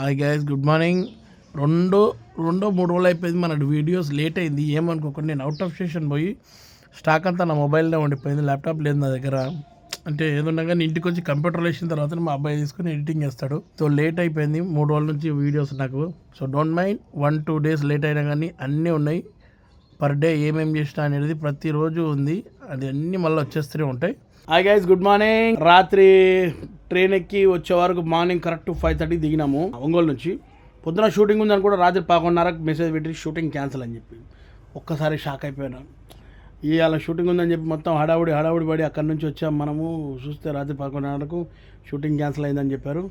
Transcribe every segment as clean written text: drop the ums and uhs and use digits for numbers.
Hi guys, good morning. రెండో మూడు రోజులు అయిపోయింది. మన వీడియోస్ లేట్ అయింది, ఏమనుకోకుండా. నేను అవుట్ ఆఫ్ స్టేషన్ పోయి స్టాక్ అంతా నా మొబైల్లో ఉండిపోయింది, ల్యాప్టాప్ లేదు నా దగ్గర. అంటే ఏదున్నా కానీ ఇంటికి వచ్చి కంప్యూటర్లో వేసిన తర్వాత మా అబ్బాయి తీసుకుని ఎడిటింగ్ చేస్తాడు. సో లేట్ అయిపోయింది 3 రోజుల నుంచి వీడియోస్ నాకు. So don't mind, 1-2 days late అయినా కానీ అన్నీ ఉన్నాయి. పర్ డే ఏమేమి చేసినా అనేది ప్రతిరోజు ఉంది. అది అన్నీ మళ్ళీ వచ్చేస్తూనే ఉంటాయి. Hi guys, good morning. రాత్రి ట్రైన్ ఎక్కి వచ్చే వరకు మార్నింగ్ కరెక్ట్ 5:30 దిగినాము ఒంగోలు నుంచి. పొద్దున షూటింగ్ ఉందని కూడా రాత్రి 11:30 మెసేజ్ పెట్టి షూటింగ్ క్యాన్సిల్ అని చెప్పి ఒక్కసారి షాక్ అయిపోయాను. అలా షూటింగ్ ఉందని చెప్పి మొత్తం హడావుడి పడి అక్కడి నుంచి వచ్చాం. మనము చూస్తే రాత్రి 11:30 షూటింగ్ క్యాన్సిల్ అయిందని చెప్పారు.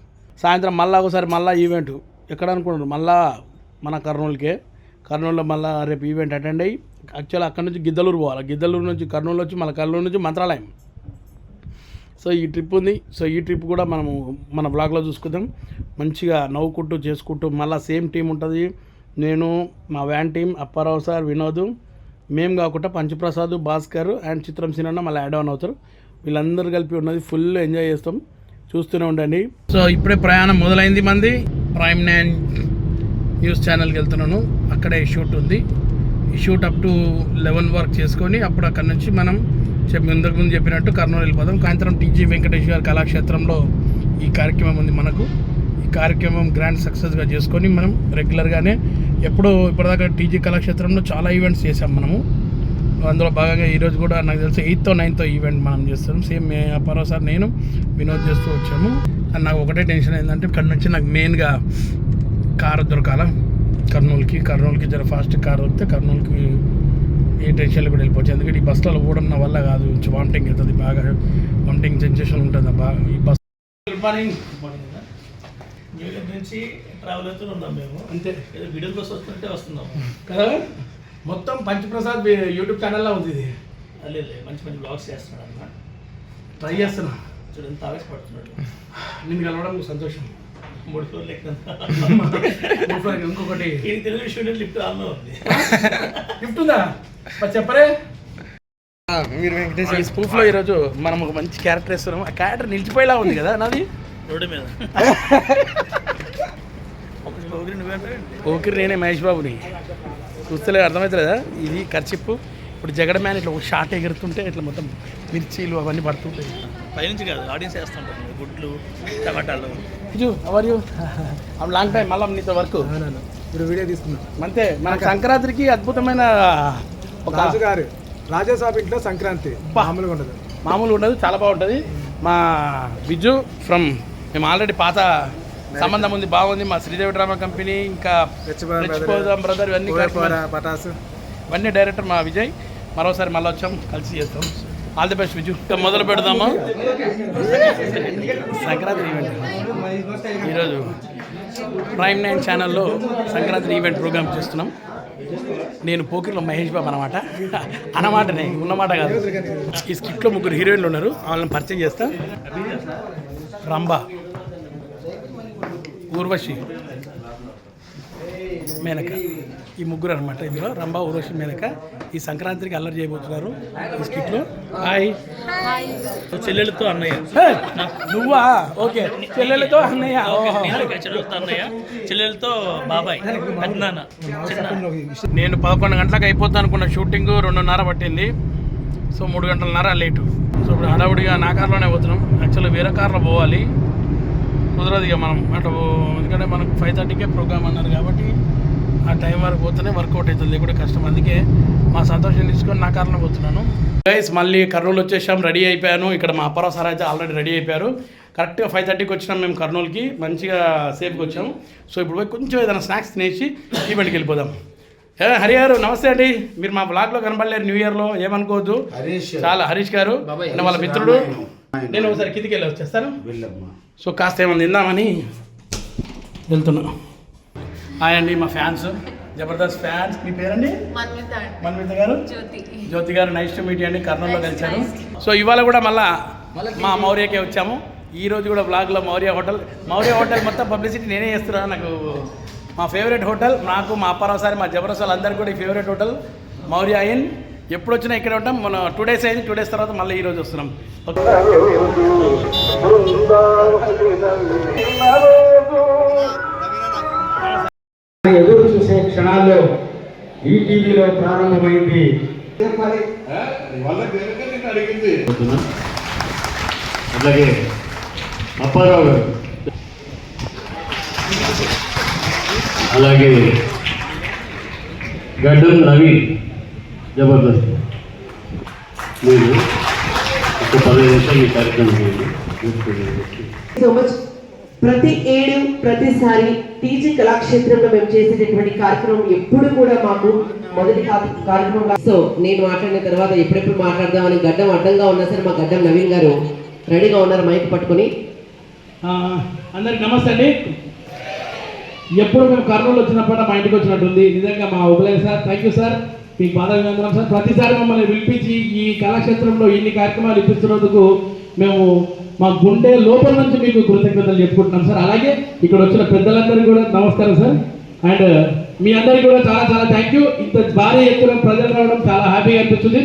సాయంత్రం మళ్ళీ ఒకసారి ఈవెంట్ ఎక్కడ అనుకున్నారు, మళ్ళీ మన కర్నూలులో మళ్ళీ రేపు ఈవెంట్ అటెండ్ అయ్యి యాక్చువల్లీ అక్కడి నుంచి గిద్దలూరు పోవాలి. గిద్దలూరు నుంచి కర్నూలు వచ్చి మళ్ళీ కర్నూలు నుంచి మంత్రాలయం. సో ఈ ట్రిప్ ఉంది. సో ఈ ట్రిప్ కూడా మనము మన బ్లాగ్లో చూసుకుందాం. మంచిగా నవ్వుకుంటూ చేసుకుంటూ మళ్ళీ సేమ్ టీం ఉంటుంది. నేను, మా van team, Apparao sir, Vinod, మేము కాకుండా పంచప్రసాద్, భాస్కర్ అండ్ చిత్రం సినిమా మళ్ళీ యాడ్ ఆన్ అవుతారు. వీళ్ళందరూ కలిపి ఉన్నది, ఫుల్ ఎంజాయ్ చేస్తాం, చూస్తూనే ఉండండి. సో ఇప్పుడే ప్రయాణం మొదలైంది. మంది ప్రైమ్ 9 న్యూస్ ఛానల్కి వెళ్తున్నాను. అక్కడే షూట్ ఉంది. ఈ షూట్ అప్ టు 11 వరకు చేసుకొని అప్పుడు అక్కడ నుంచి మనం ఇంతకుముందు చెప్పినట్టు కర్నూలు వెళ్ళిపోదాం. కాంతరం టీజీ వెంకటేష్ గారి కళాక్షేత్రంలో ఈ కార్యక్రమం ఉంది మనకు. ఈ కార్యక్రమం గ్రాండ్ సక్సెస్గా చేసుకొని మనం రెగ్యులర్గానే ఇప్పటిదాకా టీజీ కళాక్షేత్రంలో చాలా ఈవెంట్స్ చేసాం మనము. అందులో భాగంగా ఈరోజు కూడా నాకు తెలిసి 8th or 9th ఈవెంట్ మనం చేస్తాం. సేమ్ అప్పారావు సార్, నేను, వినోద్ చేస్తూ వచ్చాము. అండ్ నాకు ఒకటే టెన్షన్ ఏంటంటే ఇక్కడ నుంచి నాకు మెయిన్గా కారు దొరకాల కర్నూలుకి జర ఫాస్ట్ కార్ దొరికితే కర్నూలుకి ఏ టెన్షన్లో కూడా వెళ్ళిపోవచ్చు. ఎందుకంటే ఈ బస్సులో పోవడం నా వల్ల కాదు, వామిటింగ్ అవుతుంది, బాగా వామిటింగ్ సెన్సేషన్ ఉంటుంది బాగా ఈ బస్. గుడ్ మార్నింగ్ నుంచి ట్రావెల్ అవుతూ ఉన్నాం మేము. అంతే, వీడియో కోసం వస్తుంటే వస్తున్నాం కదా. మొత్తం పంచప్రసాద్ యూట్యూబ్ ఛానల్లో ఉంది ఇది. లేదు, మంచి బ్లాగ్స్ చేస్తున్నాడు అన్న. ట్రై చేస్తున్నా. చూడు ఎంత ఆవేశపడుతున్నాడు. నిన్ను కలవడం సంతోషం. 3 floors ఎక్కుతాను. ఇంకొకటి తెలుగు స్టూడెంట్ లిఫ్ట్ ఆన్లో ఉంది. లిఫ్ట్ ఉందా చెప్పరే. మీరు వెంకటేశ్వర స్పూఫ్లో ఈరోజు మనం ఒక మంచి క్యారెక్టర్ వేస్తున్నాం. ఆ క్యారెక్టర్ నిలిచిపోయేలా ఉంది కదా నాది రోడ్డు మీద. ఓకే, నేనే మహేష్ బాబుని. చూస్తలే, అర్థమవుతలేదా? ఇది ఖర్చిప్పు. ఇప్పుడు జగడ మ్యాన్ ఇట్లా ఒక షార్ట్ ఎగురుతుంటే ఇట్లా మొత్తం మిర్చీలు అవన్నీ పడుతుంటాయి. పైనుంచి కాదు, ఆడియన్స్ వేస్తుంటారు. గుడ్లు, టమాటాలు. How are you long time. మళ్ళీ నీతో వర్క్ ఇప్పుడు వీడియో తీసుకున్నాం. అంతే. మన సంక్రాంతికి అద్భుతమైన ఒక రాజాసాబ్ ఇంట్లో సంక్రాంతి మామూలుగా ఉండదు, చాలా బాగుంటుంది. మా విజు ఫ్రమ్, మేము ఆల్రెడీ పాత సంబంధం ఉంది, బాగుంది. మా శ్రీదేవి డ్రామా కంపెనీ, ఇంకా బ్రదర్, ఇవన్నీ పటాసు, ఇవన్నీ డైరెక్టర్ మా విజయ్. మరోసారి మళ్ళీ వచ్చాం, కలిసి చేస్తాం. All the best Viju. ఇంకా మొదలు పెడదామా సంక్రాంతి ఈవెంట్. ఈరోజు ప్రైమ్ 9 ఛానల్లో సంక్రాంతి ఈవెంట్ ప్రోగ్రామ్ చేస్తున్నాం. నేను పోకిర్లో మహేష్ బాబు అన్నమాటనే, ఉన్నమాట కాదు. ఈ స్కిట్లో 3 హీరోయిన్లు ఉన్నారు, వాళ్ళని పరిచయం చేస్తా. రంభ, ఊర్వశి, మేనక, ఈ 3 అనమాట. ఇందులో రంభ, ఊర్వశి, మేనక ఈ సంక్రాంతికి అల్లరి చేయబోతున్నారు ఈ స్కిట్లో. హాయ్. చెల్లెలతో అన్నయ్య. నువ్వా? ఓకే, చెల్లెలతో అన్నయ్య. చెల్లెలతో అన్నయ్య, చెల్లెలతో బాబాయ్, పెద్దనాన్న. నేను 11 గంటలకు అయిపోతా అనుకున్న షూటింగ్ 2:30 పట్టింది. So 3 గంటలన్నర late. సో ఇప్పుడు హడావుడిగా నా కార్లోనే పోతున్నాం. యాక్చువల్గా వేరే కార్లో పోవాలి, కుదరదు ఇక మనం అటు. ఎందుకంటే మనకు 5:30కే ప్రోగ్రామ్ అన్నారు కాబట్టి ఆ టైం వరకు పోతేనే వర్కౌట్ అవుతుంది, లేకుంటే కష్టం. అందుకే మా సంతోషం తీసుకొని నా కార్లో పోతున్నాను. గైస్, మళ్ళీ కర్నూలు వచ్చేసాం, రెడీ అయిపోయాను. ఇక్కడ మా అప్పారావు సార్ అయితే ఆల్రెడీ రెడీ అయిపోయారు. కరెక్ట్గా 5:30కి వచ్చినాం మేము కర్నూలుకి, మంచిగా సేఫ్గా వచ్చాము. సో ఇప్పుడు పోయి కొంచెం ఏదైనా స్నాక్స్ తినేసి ఈవెంట్కి వెళ్ళిపోదాం. హరి గారు నమస్తే అండి. మీరు మా బ్లాగ్లో కనబడలేరు న్యూ ఇయర్లో, ఏమనుకోవద్దు. చాలా హరీష్ గారు వాళ్ళ మిత్రుడు. నేను ఒకసారి కిందికి వెళ్ళి వచ్చేస్తాను. సో కాస్త ఏమైనా తిందామని వెళ్తున్నాను. హాయ్ అండి, మా ఫ్యాన్స్, జబర్దస్త్ ఫ్యాన్స్. మీ పేరండి? మన్విత గారు. జ్యోతి గారు, నైస్ టు మీట్ అండి. కర్నూలులో కలిశాను. సో ఇవాళ కూడా మళ్ళా మా మౌర్యకే వచ్చాము. ఈరోజు కూడా బ్లాగ్లో మౌర్య హోటల్ మొత్తం పబ్లిసిటీ నేనే చేస్తున్నాను. నాకు మా ఫేవరెట్ హోటల్, నాకు, మా అప్పారావు సార్, మా జబర్దస్త్ అందరికీ కూడా ఈ ఫేవరెట్ హోటల్ మౌర్య ఇన్. ఎప్పుడు వచ్చినా ఇక్కడే ఉంటాం. మన 2 days అయింది, 2 days తర్వాత మళ్ళీ ఈరోజు వస్తున్నాం. క్షణాల్లో ఈటీవీలో ప్రారంభమైంది. అలాగే అప్పారావు గారు, అలాగే గడ్డం నవీన్, జబర్దస్త్. మీరు ఒక 15 నిమిషాలు ఈ కార్యక్రమం చేయండి. So much. ప్రతి ఏడు ప్రతిసారి టీజీ కళాక్షేత్రంలో మేము చేసేటటువంటి కార్యక్రమం ఎప్పుడు కూడా మాకు మొదటి కార్యక్రమంగా. సో నేను మాట్లాడిన తర్వాత ఎప్పుడెప్పుడు మాట్లాడదామని గడ్డం అడ్డంగా ఉన్నా సరే మా గడ్డం నవీన్ గారు రెడీగా ఉన్నారు మైక్ పట్టుకొని. అందరికి నమస్తే అండి. ఎప్పుడు మేము కర్నూలు వచ్చినప్పుడు మా ఇంటికి వచ్చినట్టుంది. నిజంగా మా ఉపలయ్య సార్, థ్యాంక్ యూ సార్, మీకు పాదాభివందనం సార్. ప్రతిసారి మమ్మల్ని పిలిపించి ఈ కళాక్షేత్రంలో ఇన్ని కార్యక్రమాలు ఇప్పిస్తున్నందుకు మేము మా గుండె లోపల నుంచి మీకు కృతజ్ఞతలు చెప్పుకుంటున్నాం సార్. అలాగే ఇక్కడ వచ్చిన పెద్దలందరికీ కూడా నమస్కారం సార్. అండ్ మీ అందరికీ కూడా చాలా చాలా థ్యాంక్ యూ. ఇంత భారీ ఎత్తున ప్రజలు రావడం చాలా హ్యాపీగా అనిపిస్తుంది.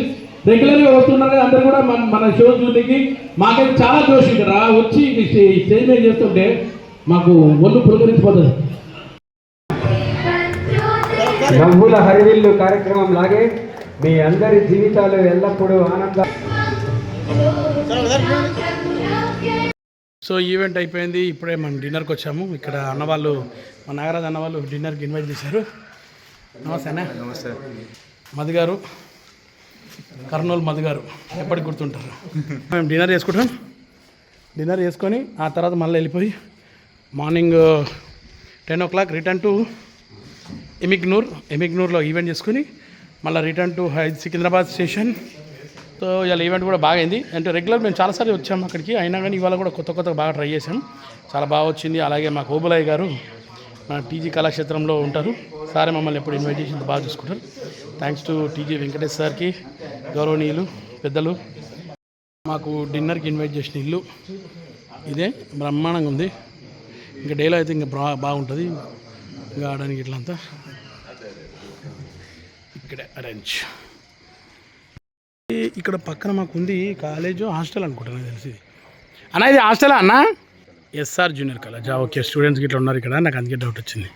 రెగ్యులర్గా వస్తున్నారు కదా అందరూ కూడా మన షో చూడడానికి. మాకైతే చాలా జోష్ ఇక్కడ వచ్చి స్టేజ్ మీద చేస్తుంటే మాకు ఒళ్ళు పులకరించిపోతుంది. నవ్వుల హరివిల్లు కార్యక్రమం లాగే మీ అందరి జీవితాలు ఎల్లప్పుడూ ఆనంద. సో ఈవెంట్ అయిపోయింది. ఇప్పుడే మనం డిన్నర్కి వచ్చాము. ఇక్కడ అన్నవాళ్ళు, మా నాగరాజ్ అన్నవాళ్ళు డిన్నర్కి ఇన్వైట్ చేశారు. నమస్తే అన్న. నమస్తే. మధు గారు, కర్నూలు మధు గారు ఎప్పటికి గుర్తుంటారు. మేము డిన్నర్ చేసుకుంటాం. డిన్నర్ చేసుకొని ఆ తర్వాత మళ్ళీ వెళ్ళిపోయి మార్నింగ్ 10 o'clock రిటర్న్ టు ఎమిగ్నూర్లో ఈవెంట్ చేసుకుని మళ్ళీ return to Secunderabad station. So ఇవాళ ఈవెంట్ కూడా బాగా అయింది. అంటే రెగ్యులర్ మేము చాలాసార్లు వచ్చాము అక్కడికి, అయినా కానీ ఇవాళ కూడా కొత్త బాగా ట్రై చేసాం. చాలా బాగా వచ్చింది. అలాగే మా కోబులయ్య గారు మన టీజీ కళాక్షేత్రంలో ఉంటారు. సారే మమ్మల్ని ఎప్పుడు ఇన్విటేషన్ బాగా చూసుకుంటారు. థ్యాంక్స్ టు టీజీ వెంకటేష్ సార్కి, గౌరవనీయులు పెద్దలు. మాకు డిన్నర్కి ఇన్వైట్ చేసిన ఇల్లు ఇదే, బ్రహ్మాండంగా ఉంది. ఇంకా డేలో అయితే ఇంకా బాగుంటుంది. ఇంకా ఆడడానికి ఇట్లంతా ఇక్కడే అరేంజ్. ఇక్కడ పక్కన మాకు ఉంది కాలేజ్, హాస్టల్ అనుకుంటాను తెలిసి. అన్న ఇది హాస్టలా అన్న? SR junior college. ఓకే, స్టూడెంట్స్కి ఇట్లా ఉన్నారు ఇక్కడ. నాకు అందుకే డౌట్ వచ్చింది.